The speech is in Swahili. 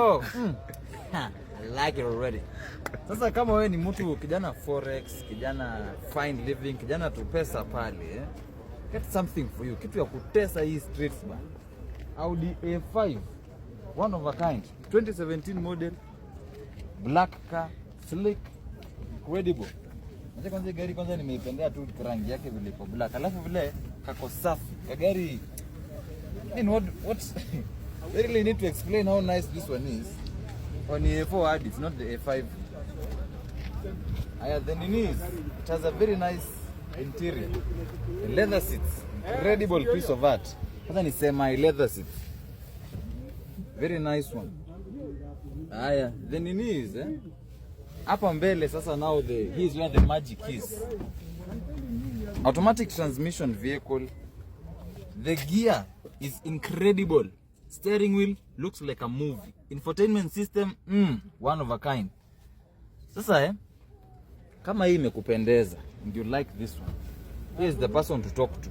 Oh, I like it already. Sasa kama wewe ni mtu kijana forex, kijana fine living, kijana tu pesa pale, get something for you. Kitu ya kutesa hii streets man. Audi A5, one of a kind, 2017 model, black car, slick, incredible. Acha kwanza gari kwanza nimeipendea tu rangi yake vile ipo black. Alafu vile kako safi. Gari what they really need to explain how nice this one is. On the A4 it's not the A5. Then it has a very nice interior. The leather seats, incredible piece of art. Hata ni semi leather seats. Very nice one. Then it is hapa mbele sasa now here's where the magic is. Automatic transmission vehicle. The gear is incredible. Steering wheel looks like a movie. Infotainment system, one of a kind. Sasa kama hii imekupendeza and you like this one, here is the person to talk to.